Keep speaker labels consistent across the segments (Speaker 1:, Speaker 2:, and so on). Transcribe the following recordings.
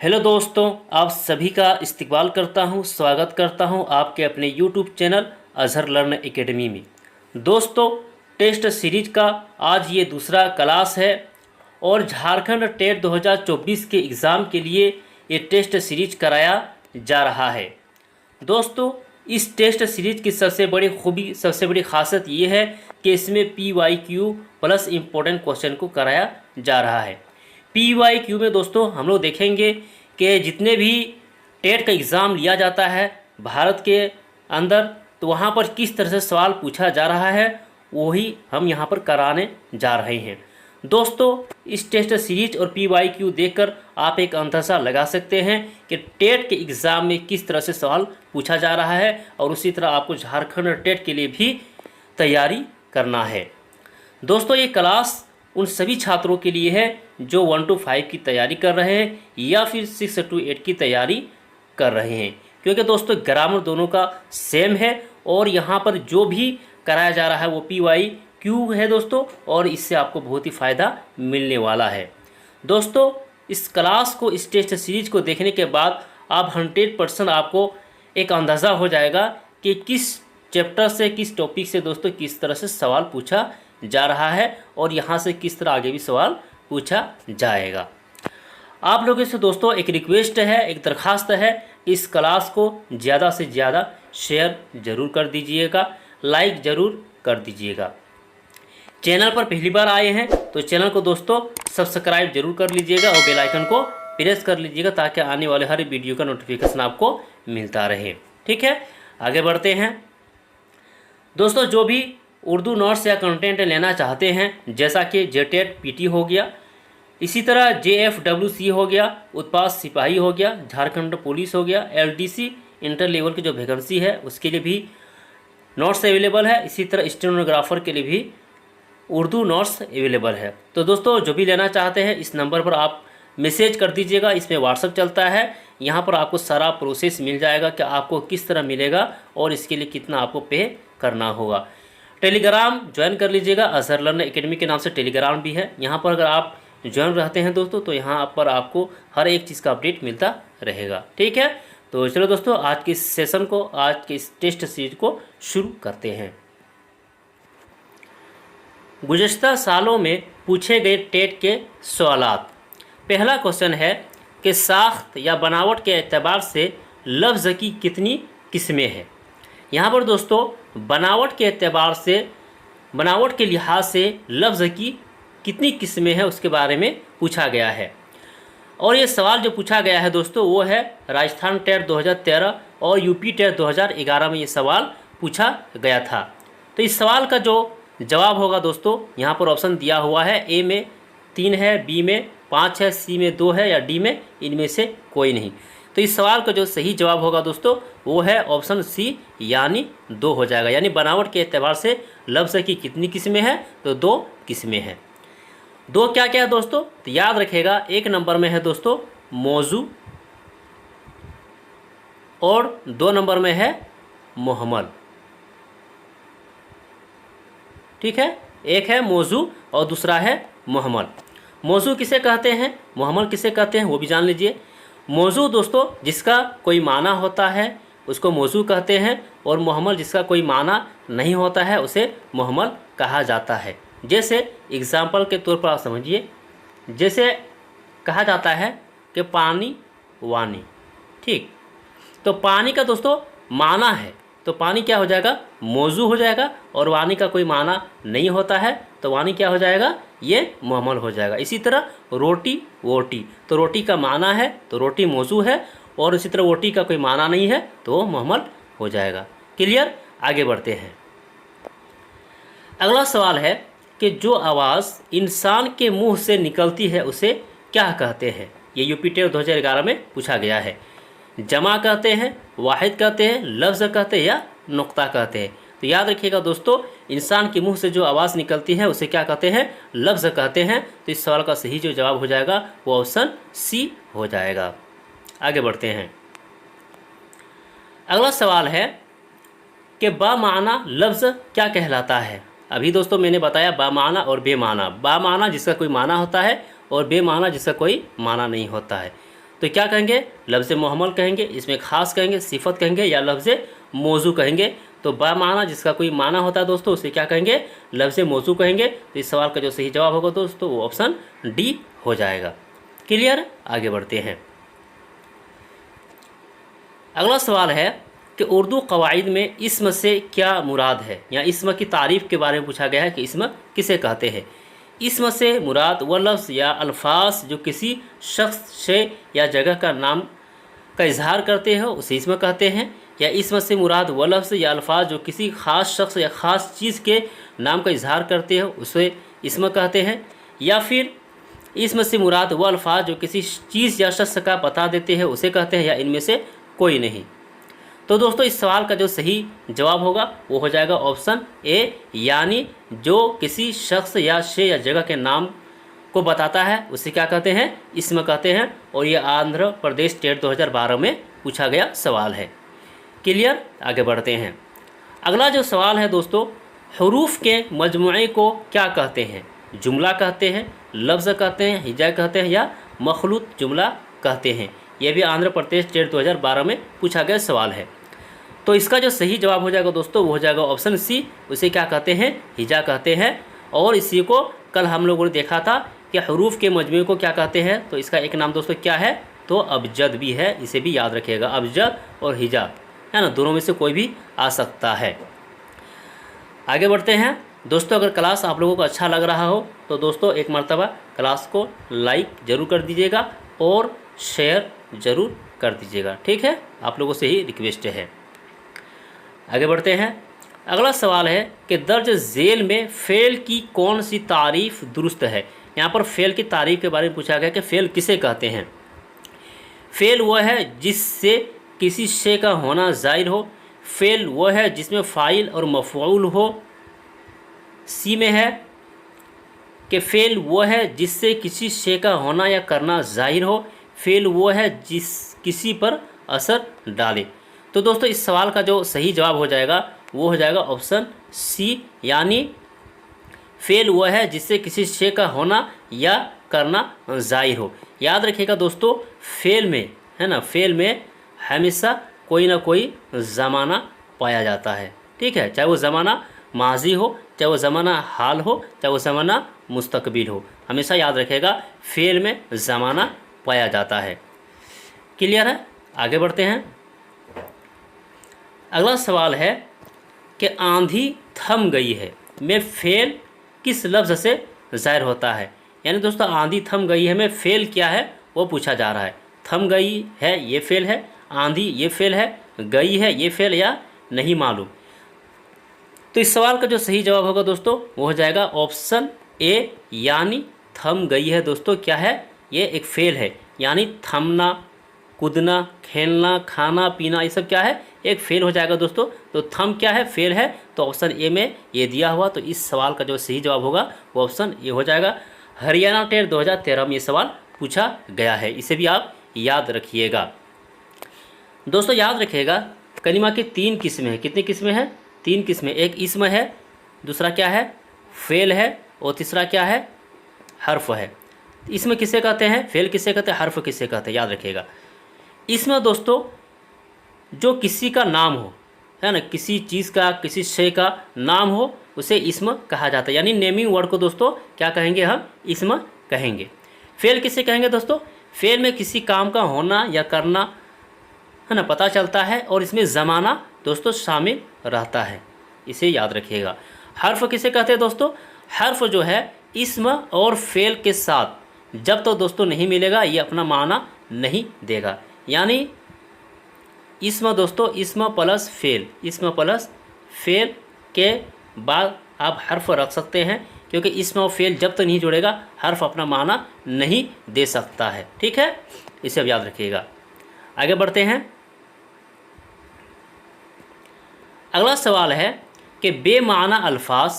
Speaker 1: Hello दोस्तों, आप सभी का इस्तकबाल करता हूं, स्वागत करता हूं आपके अपने YouTube channel Azhar learn academy में। दोस्तों, टेस्ट सीरीज का आज ये दूसरा क्लास है और झारखंड टेट 2024 के एग्ज़ाम के लिए ये टेस्ट सीरीज कराया जा रहा है। दोस्तों, इस टेस्ट सीरीज की सबसे बड़ी खूबी, सबसे बड़ी खासियत ये है कि इसमें PYQ प्लस इम्पोर्टेंट क्वेश्चन को कराया जा रहा है। PYQ में दोस्तों हम लोग देखेंगे कि जितने भी टेट का एग्ज़ाम लिया जाता है भारत के अंदर, तो वहाँ पर किस तरह से सवाल पूछा जा रहा है वही हम यहाँ पर कराने जा रहे हैं। दोस्तों, इस टेस्ट सीरीज और PYQ देखकर आप एक अंदाज़ा लगा सकते हैं कि टेट के एग्ज़ाम में किस तरह से सवाल पूछा जा रहा है और उसी तरह आपको झारखंड टेट के लिए भी तैयारी करना है। दोस्तों, ये क्लास उन सभी छात्रों के लिए है जो 1 to 5 की तैयारी कर रहे हैं या फिर 6 to 8 की तैयारी कर रहे हैं, क्योंकि दोस्तों ग्रामर दोनों का सेम है और यहाँ पर जो भी कराया जा रहा है वो PYQ है दोस्तों, और इससे आपको बहुत ही फ़ायदा मिलने वाला है। दोस्तों, इस क्लास को, इस टेस्ट सीरीज को देखने के बाद आप 100% आपको एक अंदाज़ा हो जाएगा कि किस चैप्टर से, किस टॉपिक से दोस्तों किस तरह से सवाल पूछा जा रहा है और यहाँ से किस तरह आगे भी सवाल पूछा जाएगा। आप लोगों से दोस्तों एक रिक्वेस्ट है, एक दरख्वास्त है, इस क्लास को ज़्यादा से ज़्यादा शेयर ज़रूर कर दीजिएगा, लाइक ज़रूर कर दीजिएगा। चैनल पर पहली बार आए हैं तो चैनल को दोस्तों सब्सक्राइब जरूर कर लीजिएगा और बेल आइकन को प्रेस कर लीजिएगा ताकि आने वाले हर वीडियो का नोटिफिकेशन आपको मिलता रहे। ठीक है, आगे बढ़ते हैं। दोस्तों, जो भी उर्दू नोट्स या कंटेंट लेना चाहते हैं, जैसा कि JTET PT हो गया, इसी तरह JFWC हो गया, उत्पाद सिपाही हो गया, झारखंड पुलिस हो गया, LDC इंटर लेवल की जो वैकेंसी है उसके लिए भी नोट्स अवेलेबल है। इसी तरह स्टेनोग्राफर के लिए भी उर्दू नोट्स अवेलेबल है। तो दोस्तों, जो भी लेना चाहते हैं इस नंबर पर आप मैसेज कर दीजिएगा, इसमें व्हाट्सअप चलता है। यहाँ पर आपको सारा प्रोसेस मिल जाएगा कि आपको किस तरह मिलेगा और इसके लिए कितना आपको पे करना होगा। टेलीग्राम ज्वाइन कर लीजिएगा, अजहर लर्न एकेडमी के नाम से टेलीग्राम भी है। यहाँ पर अगर आप ज्वाइन रहते हैं दोस्तों तो यहाँ पर आपको हर एक चीज़ का अपडेट मिलता रहेगा। ठीक है, तो चलो दोस्तों आज के इस सेशन को, आज के इस टेस्ट सीरीज को शुरू करते हैं। गुज़श्ता सालों में पूछे गए टेट के सवालात। पहला क्वेश्चन है कि साख्त या बनावट के एतबार से लफ्ज़ की कितनी किस्में हैं। यहाँ पर दोस्तों बनावट के एतबार से, बनावट के लिहाज से लफ्ज़ की कितनी किस्में हैं उसके बारे में पूछा गया है। और ये सवाल जो पूछा गया है दोस्तों वो है राजस्थान टेट 2013 और UP टेट 2011 में ये सवाल पूछा गया था। तो इस सवाल का जो जवाब होगा दोस्तों, यहाँ पर ऑप्शन दिया हुआ है। A में 3 है, B में 5 है, C में 2 है या D में इनमें से कोई नहीं। तो इस सवाल का जो सही जवाब होगा दोस्तों वो है ऑप्शन C यानी 2 हो जाएगा। यानी बनावट के एतबार से लफ्ज़ की कितनी किस्में हैं, तो 2 किस्में हैं। 2 क्या क्या है दोस्तों, तो याद रखिएगा। 1 नंबर में है दोस्तों मौजू और 2 नंबर में है मुहम्मल। ठीक है, एक है मौजू और दूसरा है मुहम्मल। मौजू किसे कहते हैं, मुहम्मल किसे कहते हैं वो भी जान लीजिए। मौजू दोस्तों जिसका कोई माना होता है उसको मौजू कहते हैं, और मुहम्मल जिसका कोई माना नहीं होता है उसे मुहम्मल कहा जाता है। जैसे एग्जाम्पल के तौर पर आप समझिए, जैसे कहा जाता है कि पानी वानी। ठीक, तो पानी का दोस्तों माना है तो पानी क्या हो जाएगा, मौजू हो जाएगा, और वानी का कोई माना नहीं होता है तो वानी क्या हो जाएगा, ये मुहम्मल हो जाएगा। इसी तरह रोटी वोटी, तो रोटी का माना है तो रोटी मौजू है, और इसी तरह वोटी का कोई माना नहीं है तो वो मुहम्मल हो जाएगा। क्लियर, आगे बढ़ते हैं। अगला सवाल है कि जो आवाज़ इंसान के मुंह से निकलती है उसे क्या कहते हैं। ये UP टेट 2011 में पूछा गया है। जमा कहते हैं, वाहिद कहते हैं, लफ्ज़ कहते हैं या नुक्ता कहते हैं। तो याद रखिएगा दोस्तों, इंसान के मुंह से जो आवाज़ निकलती है उसे क्या कहते हैं, लफ्ज़ कहते हैं। तो इस सवाल का सही जो जवाब हो जाएगा वो ऑप्शन C हो जाएगा। आगे बढ़ते हैं। अगला सवाल है कि बामाना लफ्ज़ क्या कहलाता है। अभी दोस्तों मैंने बताया बामाना और बेमाना। बामाना जिसका कोई माना होता है और बेमाना जिसका कोई माना नहीं होता है। तो क्या कहेंगे, लफ्ज़ मुहम्मल कहेंगे, इसमें ख़ास कहेंगे, सिफत कहेंगे या लफ्ज़ मौजू कहेंगे। तो बा माना जिसका कोई माना होता है दोस्तों उसे क्या कहेंगे, लफ्ज़ मौजू कहेंगे। तो इस सवाल का जो सही जवाब होगा दोस्तों वो ऑप्शन डी हो जाएगा। क्लियर, आगे बढ़ते हैं। अगला सवाल है कि उर्दू कवाइद में इस्म से क्या मुराद है। यहाँ इस्म की तारीफ़ के बारे में पूछा गया है कि इस्म किसे कहते हैं। इस्म से मुराद वह लफ्ज़ या अल्फाज जो किसी शख्स, शय या जगह का नाम का इजहार करते हो उसे इस्म कहते हैं। या इस्म से मुराद वह लफ्ज़ या अल्फाज जो किसी ख़ास शख्स या ख़ास चीज़ के नाम का इजहार करते हो उसे इस्म कहते हैं। या फिर इस्म से मुराद वह अल्फाज जो किसी चीज़ या शख्स का पता देते हैं उसे कहते हैं, या इनमें से कोई नहीं। तो दोस्तों इस सवाल का जो सही जवाब होगा वो हो जाएगा ऑप्शन ए, यानी जो किसी शख्स या शय या जगह के नाम को बताता है उसे क्या कहते हैं, इस्म कहते हैं। और ये आंध्र प्रदेश टेट 2012 में पूछा गया सवाल है। क्लियर, आगे बढ़ते हैं। अगला जो सवाल है दोस्तों, हरूफ के मजमुए को क्या कहते हैं। जुमला कहते हैं, लफ्ज़ कहते हैं, हिजा कहते हैं या मखलूत जुमला कहते हैं। यह भी आंध्र प्रदेश टेट 2012 में पूछा गया सवाल है। तो इसका जो सही जवाब हो जाएगा दोस्तों वो हो जाएगा ऑप्शन सी, उसे क्या कहते हैं, हिजा कहते हैं। और इसी को कल हम लोगों ने देखा था कि हरूफ के मजमूए को क्या कहते हैं। तो इसका एक नाम दोस्तों क्या है, तो अबजद भी है, इसे भी याद रखिएगा। अबजद और हिजा है ना, दोनों में से कोई भी आ सकता है। आगे बढ़ते हैं दोस्तों। अगर क्लास आप लोगों को अच्छा लग रहा हो तो दोस्तों एक मर्तबा क्लास को लाइक ज़रूर कर दीजिएगा और शेयर ज़रूर कर दीजिएगा, ठीक है, आप लोगों से ही रिक्वेस्ट है। आगे बढ़ते हैं। अगला सवाल है कि दर्ज झेल में फ़ेल की कौन सी तारीफ़ दुरुस्त है। यहाँ पर फ़ेल की तारीफ़ के बारे में पूछा गया कि फ़ेल किसे कहते हैं। फ़ेल वह है जिससे किसी शे का होना ज़ाहिर हो। फ़ेल वह है जिसमें फ़ाइल और मफ़ऊल हो। सी में है कि फ़ेल वह है जिससे किसी शे का होना या करना ज़ाहिर हो। फ़ेल वह है जिस किसी पर असर डाले। तो दोस्तों इस सवाल का जो सही जवाब हो जाएगा वो हो जाएगा ऑप्शन सी, यानी फ़ेल वह है जिससे किसी शे का होना या करना ज़ाहिर हो। याद रखिएगा दोस्तों, फ़ेल में है ना, फ़ेल में हमेशा कोई ना कोई ज़माना पाया जाता है, ठीक है, चाहे वो ज़माना माजी हो, चाहे वो ज़माना हाल हो, चाहे वो ज़माना मुस्तकबिल हो, हमेशा याद रखिएगा फ़ेल में ज़माना पाया जाता है। क्लियर है, आगे बढ़ते हैं। अगला सवाल है कि आंधी थम गई है में फ़ेल किस लफ्ज़ से ज़ाहिर होता है। यानी दोस्तों आंधी थम गई है में फ़ेल क्या है वो पूछा जा रहा है। थम गई है ये फ़ेल है, आंधी ये फ़ेल है, गई है ये फ़ेल या नहीं मालूम। तो इस सवाल का जो सही जवाब होगा दोस्तों वो हो जाएगा ऑप्शन ए, यानी थम गई है दोस्तों क्या है, ये एक फ़ेल है। यानी थमना, कूदना, खेलना, खाना पीना, ये सब क्या है, एक फ़ेल हो जाएगा दोस्तों। तो थम क्या है, फ़ेल है। तो ऑप्शन ए में ये दिया हुआ, तो इस सवाल का जो सही जवाब होगा वो ऑप्शन ए हो जाएगा। हरियाणा टेट 2013 में ये सवाल पूछा गया है, इसे भी आप याद रखिएगा। दोस्तों याद रखिएगा कलिमा की 3 किस्में हैं। कितनी किस्में हैं, 3 किस्में। एक इस्म है, दूसरा क्या है, फ़ेल है, और तीसरा क्या है, हर्फ है। इसमें किसे कहते हैं, फ़ेल किसे कहते हैं, हर्फ किसे कहते हैं, याद रखिएगा। इसमें दोस्तों जो किसी का नाम हो, है ना, किसी चीज़ का, किसी शय का नाम हो उसे इस्म कहा जाता है। यानी नेमिंग वर्ड को दोस्तों क्या कहेंगे, हम इस्म कहेंगे। फ़ेल किसे कहेंगे दोस्तों, फ़ेल में किसी काम का होना या करना है ना पता चलता है और इसमें ज़माना दोस्तों शामिल रहता है, इसे याद रखिएगा। हर्फ किसे कहते हैं दोस्तों, हर्फ जो है इस्म और फ़ेल के साथ जब तो दोस्तों नहीं मिलेगा ये अपना माना नहीं देगा। यानी इस्म दोस्तों, इस्म प्लस फ़ेल, इस्म प्लस फ़ेल के बाद आप हर्फ रख सकते हैं, क्योंकि इस्म और फ़ेल जब तक नहीं जुड़ेगा हर्फ अपना माना नहीं दे सकता है, ठीक है, इसे अब याद रखिएगा। आगे बढ़ते हैं। अगला सवाल है कि बेमाना अल्फाज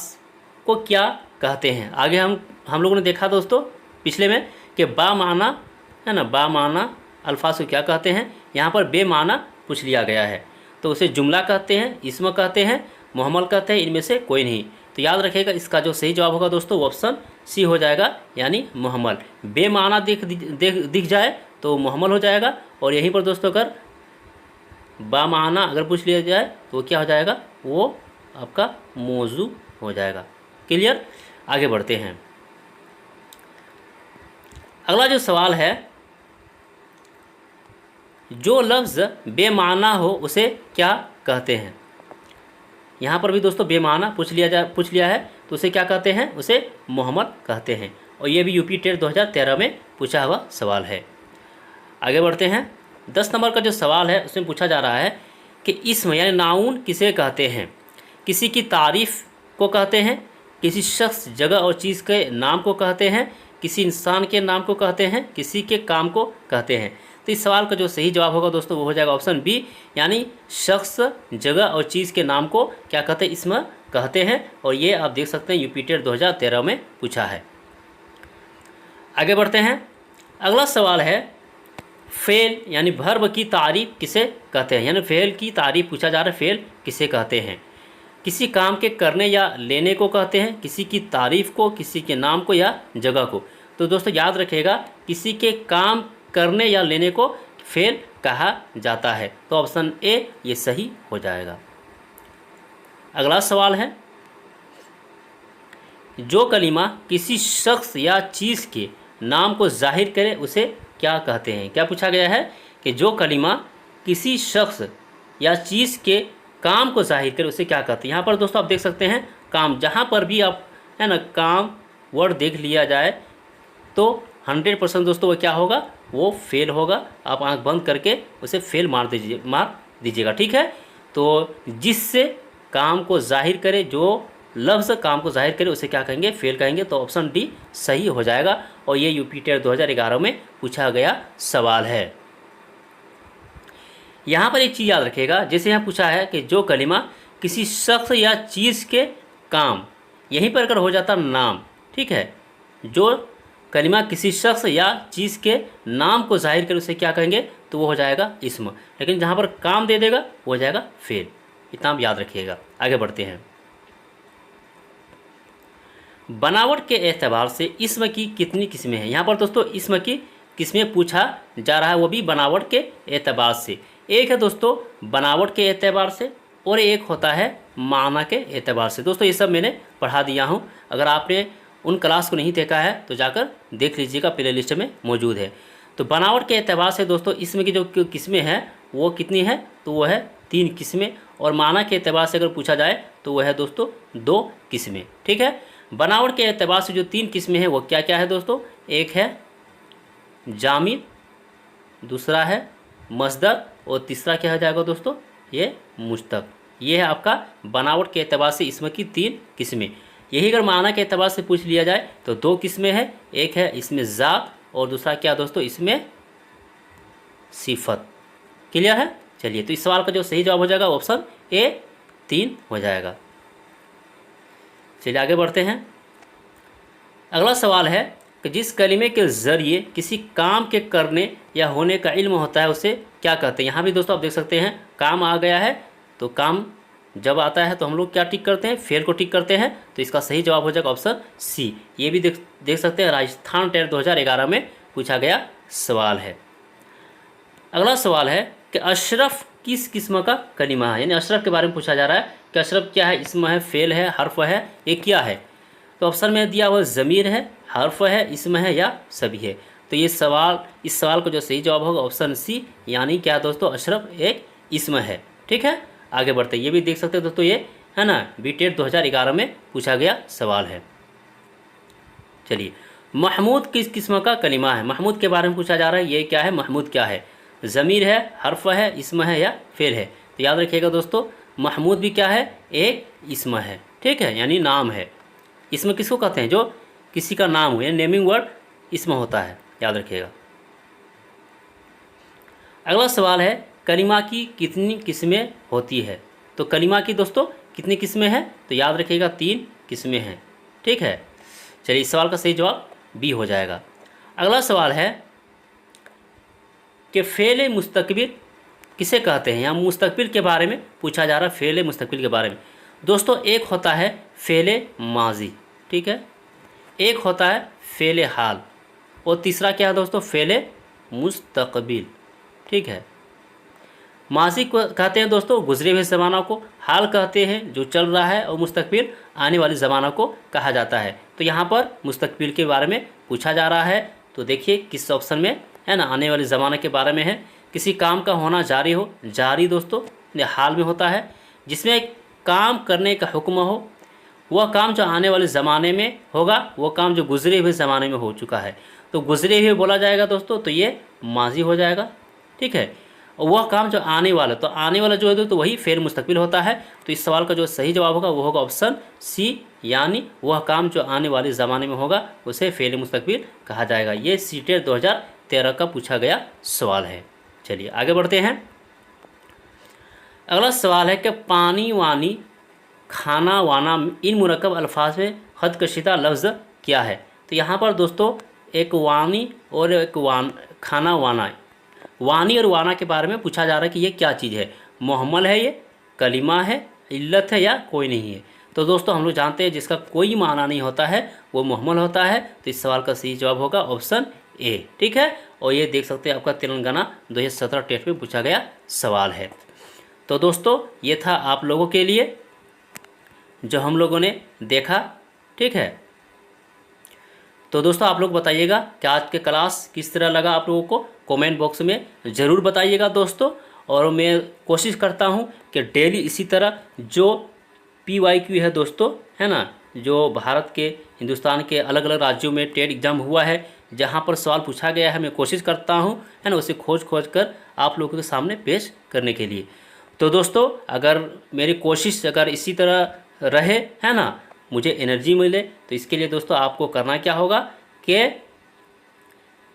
Speaker 1: को क्या कहते हैं। आगे हम लोगों ने देखा दोस्तों पिछले में कि बामाना है ना, बामाना अल्फाज को क्या कहते हैं। यहाँ पर बेमाना पूछ लिया गया है, तो उसे जुमला कहते हैं, इस्म कहते हैं, मुहम्मल कहते हैं, इनमें से कोई नहीं। तो याद रखिएगा इसका जो सही जवाब होगा दोस्तों वो ऑप्शन सी हो जाएगा, यानी मुहम्मल। बेमाना दिख जाए तो मुहम्मल हो जाएगा। और यहीं पर दोस्तों अगर बामाना अगर पूछ लिया जाए तो क्या हो जाएगा, वो आपका मौजू हो जाएगा। क्लियर। आगे बढ़ते हैं। अगला जो सवाल है, जो लफ्ज़ बेमाना हो उसे क्या कहते हैं। यहाँ पर भी दोस्तों बेमाना पूछ लिया है तो उसे क्या कहते हैं, उसे मुहम्मल कहते हैं। और ये भी यूपी टेट 2013 में पूछा हुआ सवाल है। आगे बढ़ते हैं। 10 नंबर का जो सवाल है उसमें पूछा जा रहा है कि इस्म यानी नाउन किसे कहते हैं। किसी की तारीफ़ को कहते हैं, किसी शख्स, जगह और चीज़ के नाम को कहते हैं, किसी इंसान के नाम को कहते हैं, किसी के काम को कहते हैं। तो इस सवाल का जो सही जवाब होगा दोस्तों वो हो जाएगा ऑप्शन बी, यानी शख्स, जगह और चीज़ के नाम को क्या कहते हैं, इस्म कहते हैं। और ये आप देख सकते हैं यूपी टेट 2013 में पूछा है। आगे बढ़ते हैं। अगला सवाल है, फ़ेल यानी वर्ब की तारीफ़ किसे कहते हैं। यानी फ़ेल की तारीफ़ पूछा जा रहा है, फ़ेल किसे कहते हैं। किसी काम के करने या लेने को कहते हैं, किसी की तारीफ़ को, किसी के नाम को या जगह को। तो दोस्तों याद रखिएगा, किसी के काम करने या लेने को फ़ेल कहा जाता है। तो ऑप्शन ए ये सही हो जाएगा। अगला सवाल है, जो कलिमा किसी शख्स या चीज़ के नाम को जाहिर करे उसे क्या कहते हैं। क्या पूछा गया है कि जो कलिमा किसी शख्स या चीज़ के काम को जाहिर करे उसे क्या कहते हैं। यहाँ पर दोस्तों आप देख सकते हैं काम, जहाँ पर भी आप है ना काम वर्ड देख लिया जाए तो 100% दोस्तों वो क्या होगा, वो फेल होगा। आप आंख बंद करके उसे फेल मार दीजिएगा। ठीक है। तो जिससे काम को जाहिर करे, जो लफ्ज़ काम को जाहिर करे उसे क्या कहेंगे, फेल कहेंगे। तो ऑप्शन डी सही हो जाएगा। और ये यूपी टेट 2011 में पूछा गया सवाल है। यहाँ पर एक चीज़ याद रखिएगा, जैसे यहाँ पूछा है कि जो कलिमा किसी शख्स या चीज़ के काम, यहीं पर अगर हो जाता नाम, ठीक है, जो कलिमा किसी शख्स या चीज़ के नाम को जाहिर करे उसे क्या कहेंगे, तो वो हो जाएगा इस्म। लेकिन जहाँ पर काम दे देगा वो हो जाएगा फेल। इतना आप याद रखिएगा। आगे बढ़ते हैं। बनावट के एतबार से इस्म की कितनी किस्में हैं। यहाँ पर दोस्तों इस्म की किस्में पूछा जा रहा है, वो भी बनावट के एतबार से। एक है दोस्तों बनावट के एतबार से और एक होता है माना के एतबार से। दोस्तों ये सब मैंने पढ़ा दिया हूँ, अगर आपने उन क्लास को नहीं देखा है तो जाकर देख लीजिएगा, प्ले लिस्ट में मौजूद है। तो बनावट के एतबार से दोस्तों इसमें की जो किस्में हैं वो कितनी है, तो वो है 3 किस्में। और माना के एतबार से अगर पूछा जाए तो वह है दोस्तों 2 किस्में। ठीक है। बनावट के एतबार से जो 3 किस्में हैं वो क्या क्या है दोस्तों, एक है जामिद, दूसरा है मस्दर और तीसरा क्या हो जाएगा दोस्तों, ये मुश्तक। ये है आपका बनावट के एतबार से इसमें की 3 किस्में। यही अगर माना के एतबार से पूछ लिया जाए तो 2 किस्में हैं, एक है इसमें ज़ात और दूसरा क्या दोस्तों, इसमें सिफत। क्लियर है। चलिए, तो इस सवाल का जो सही जवाब हो जाएगा ऑप्शन ए 3 हो जाएगा। चलिए आगे बढ़ते हैं। अगला सवाल है कि जिस कलिमे के ज़रिए किसी काम के करने या होने का इल्म होता है उसे क्या कहते हैं। यहाँ भी दोस्तों आप देख सकते हैं काम आ गया है, तो काम जब आता है तो हम लोग क्या टिक करते हैं, फेल को टिक करते हैं। तो इसका सही जवाब हो जाएगा ऑप्शन सी। ये भी देख सकते हैं राजस्थान टेट 2011 में पूछा गया सवाल है। अगला सवाल है कि अशरफ किस किस्म का कलिमा है। यानी अशरफ के बारे में पूछा जा रहा है कि अशरफ क्या है, इसम है, फेल है, हर्फ है, ये क्या है। तो ऑप्शन में दिया हुआ ज़मीर है, हर्फ है, इसम है या सभी है। तो ये सवाल, इस सवाल का जो सही जवाब होगा ऑप्शन सी, यानी क्या दोस्तों, अशरफ एक इसम है। ठीक है। आगे बढ़ते हैं। ये भी देख सकते हैं दोस्तों, ये है ना बीटेट 2011 में पूछा गया सवाल है। चलिए, महमूद किस किस्म का कलिमा है। महमूद के बारे में पूछा जा रहा है, ये क्या है, महमूद क्या है, ज़मीर है, हर्फ है, इसम है या फेल है। तो याद रखिएगा दोस्तों, महमूद भी क्या है, एक इसम है। ठीक है, यानी नाम है। इसम किसको कहते हैं, जो किसी का नाम हो, यानी नेमिंग वर्ड इसम होता है, याद रखिएगा। अगला सवाल है कलिमा की कितनी किस्में होती है। तो कलिमा की दोस्तों कितनी किस्में हैं, तो याद रखिएगा 3 किस्में हैं। ठीक है। चलिए, इस सवाल का सही जवाब बी हो जाएगा। अगला सवाल है कि फ़ेल मुस्तकबिल किसे कहते हैं। यहाँ मुस्तकबिल के बारे में पूछा जा रहा है, फ़ेल मुस्तकबिल के बारे में। दोस्तों एक होता है फ़ेल माजी, ठीक है, एक होता है फ़ेल हाल और तीसरा क्या है दोस्तों, फ़ेल मुस्तकबिल। ठीक है, माजी को कहते हैं दोस्तों गुजरे हुए ज़माना को, हाल कहते हैं जो चल रहा है, और मुस्तकबिल आने वाले ज़माना को कहा जाता है। तो यहाँ पर मुस्तकबिल के बारे में पूछा जा रहा है। तो देखिए किस ऑप्शन में है ना, आने वाले ज़माने के बारे में है। किसी काम का होना जारी हो, जारी दोस्तों हाल में होता है। जिसमें काम करने का हुक्म हो, वह काम जो आने वाले ज़माने में होगा, वह काम जो गुजरे हुए ज़माने में हो चुका है। तो गुजरे हुए बोला जाएगा दोस्तों, तो ये माजी हो जाएगा। ठीक है, और वह काम जो आने वाला, तो आने वाला जो है तो वही फेर मुस्तकबिल होता है। तो इस सवाल का जो सही जवाब होगा वो होगा ऑप्शन सी, यानी वह काम जो आने वाले ज़माने में होगा उसे फेर मुस्तकबिल कहा जाएगा। ये सीटेट 2013 का पूछा गया सवाल है। चलिए आगे बढ़ते हैं। अगला सवाल है कि पानी, वानी, खाना, वाना इन मुरक्कब अल्फाज में खदकशीदा लफ्ज़ क्या है। तो यहाँ पर दोस्तों एक वानी और एक खाना, वाना, वानी और वाना के बारे में पूछा जा रहा है कि ये क्या चीज़ है। मुहम्मल है, ये कलिमा है, इल्लत है, या कोई नहीं है। तो दोस्तों हम लोग जानते हैं जिसका कोई माना नहीं होता है वो मुहम्मल होता है। तो इस सवाल का सही जवाब होगा ऑप्शन ए। ठीक है, और ये देख सकते हैं आपका तेलंगाना 2017 टेस्ट में पूछा गया सवाल है। तो दोस्तों ये था आप लोगों के लिए जो हम लोगों ने देखा। ठीक है, तो दोस्तों आप लोग बताइएगा कि आज के क्लास किस तरह लगा आप लोगों को, कमेंट बॉक्स में ज़रूर बताइएगा दोस्तों। और मैं कोशिश करता हूं कि डेली इसी तरह जो PYQ है दोस्तों, है ना, जो भारत के, हिंदुस्तान के अलग अलग राज्यों में टेट एग्ज़ाम हुआ है, जहां पर सवाल पूछा गया है, मैं कोशिश करता हूं, है ना, उसे खोज कर आप लोगों के सामने पेश करने के लिए। तो दोस्तों अगर मेरी कोशिश अगर इसी तरह रहे, है ना, मुझे एनर्जी मिले, तो इसके लिए दोस्तों आपको करना क्या होगा कि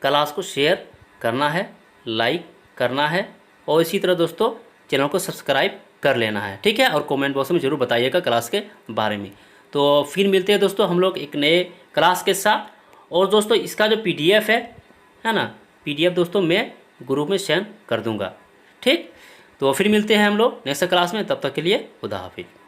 Speaker 1: क्लास को शेयर करना है, लाइक करना है, और इसी तरह दोस्तों चैनल को सब्सक्राइब कर लेना है। ठीक है, और कमेंट बॉक्स में ज़रूर बताइएगा क्लास के बारे में। तो फिर मिलते हैं दोस्तों हम लोग एक नए क्लास के साथ। और दोस्तों इसका जो PDF है ना, PDF दोस्तों मैं ग्रुप में सेंड कर दूँगा। ठीक, तो फिर मिलते हैं हम लोग नेक्स्ट क्लास में। तब तक के लिए खुदा हाफिज़।